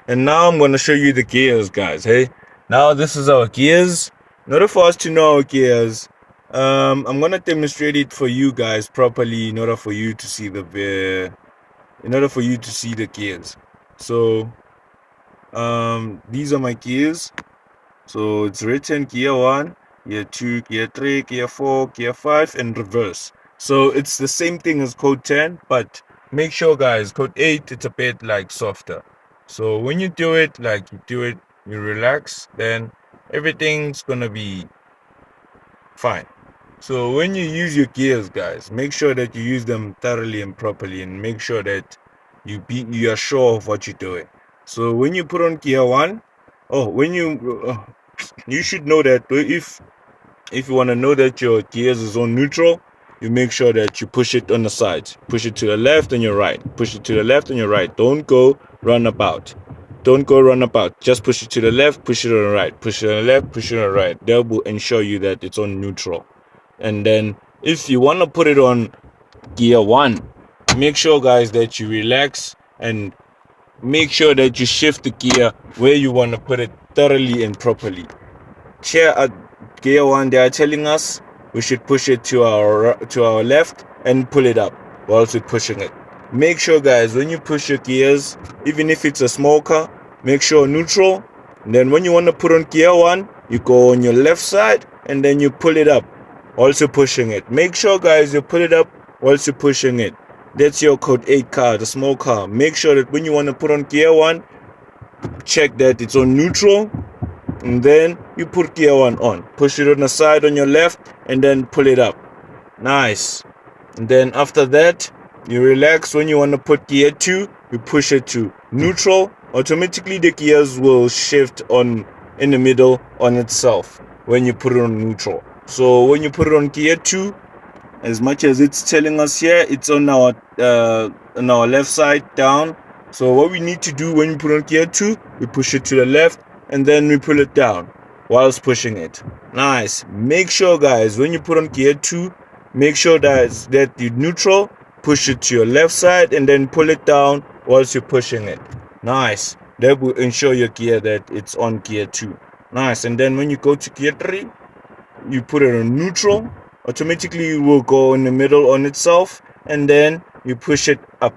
And now I'm going to show you the gears, guys. Hey, now this is our gears. In order for us to know our gears, I'm going to demonstrate it for you guys properly in order for you to see the gears. So these are my gears. So it's written gear 1, gear 2, gear 3, gear 4, gear 5, and reverse. So it's the same thing as code 10, but make sure, guys, code 8, it's a bit like softer. So when you do it, you relax, then everything's gonna be fine. So when you use your gears, guys, make sure that you use them thoroughly and properly, and make sure that you are sure of what you're doing. So when you put on gear 1, you should know that if you want to know that your gears is on neutral, you make sure that you push it on the sides. Push it to the left and your right. Push it to the left and your right. Don't go run about. Don't go run about. Just push it to the left, push it on the right. Push it on the left, push it on the right. That will ensure you that it's on neutral. And then if you want to put it on gear 1, make sure, guys, that you relax and make sure that you shift the gear where you want to put it thoroughly and properly. Here at gear 1, they are telling us we should push it to our left and pull it up whilst we're pushing it. Make sure, guys, when you push your gears, even if it's a small car, make sure neutral. And then when you want to put on gear 1, you go on your left side and then you pull it up whilst you're pushing it. Make sure, guys, you pull it up whilst you're pushing it. That's your code 8 car, the small car. Make sure that when you want to put on gear 1, check that it's on neutral, and then you put gear 1 on. Push it on the side on your left and then pull it up. Nice. And then after that, you relax. When you want to put gear 2, you push it to neutral. Automatically the gears will shift on in the middle on itself when you put it on neutral. So when you put it on gear 2, as much as it's telling us here, it's on our left side down. So what we need to do when we put on gear 2, we push it to the left and then we pull it down whilst pushing it. Nice. Make sure, guys, when you put on gear 2, make sure that you neutral, push it to your left side and then pull it down whilst you're pushing it. Nice. That will ensure your gear that it's on gear 2. Nice. And then when you go to gear 3, you put it on neutral. Automatically it will go in the middle on itself, and then you push it up.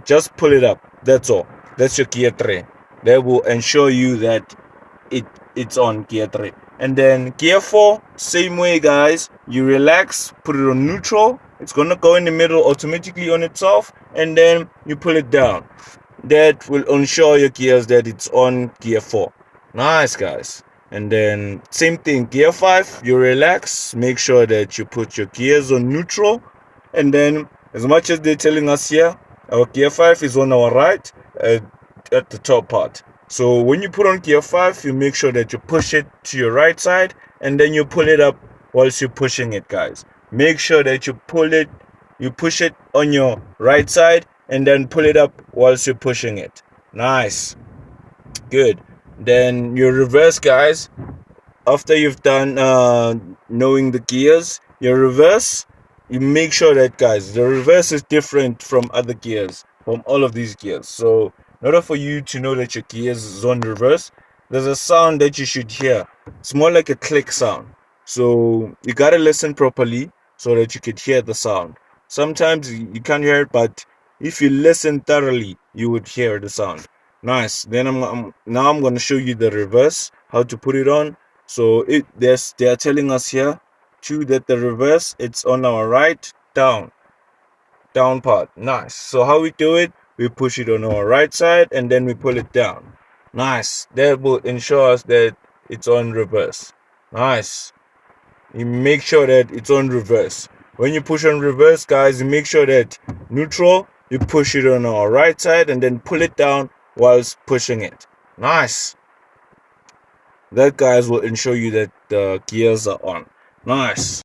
Just pull it up. That's all. That's your gear 3. That will ensure you that it's on gear 3. And then gear 4, same way, guys. You relax, put it on neutral. It's gonna go in the middle automatically on itself, and then you pull it down. That will ensure your gears that it's on gear 4. Nice, guys. And then same thing, gear 5, you relax, make sure that you put your gears on neutral. And then as much as they're telling us here, our gear 5 is on our right at the top part. So when you put on gear 5, you make sure that you push it to your right side and then you pull it up whilst you're pushing it, guys. Make sure that you push it on your right side and then pull it up whilst you're pushing it. Nice. Good. Then your reverse, guys, after you've done knowing the gears, your reverse, you make sure that, guys, the reverse is different from other gears, from all of these gears. So in order for you to know that your gears is on reverse, there's a sound that you should hear. It's more like a click sound. So you gotta listen properly so that you could hear the sound. Sometimes you can't hear it, but if you listen thoroughly, you would hear the sound. Nice. Then I'm going to show you the reverse, how to put it on. So they are telling us here too that the reverse, it's on our right down part. Nice. So how we do it, we push it on our right side and then we pull it down. Nice. That will ensure us that it's on reverse. Nice. You make sure that it's on reverse. When you push on reverse, guys, you make sure that neutral, you push it on our right side and then pull it down whilst pushing it. Nice. That, guys, will ensure you that the gears are on. Nice.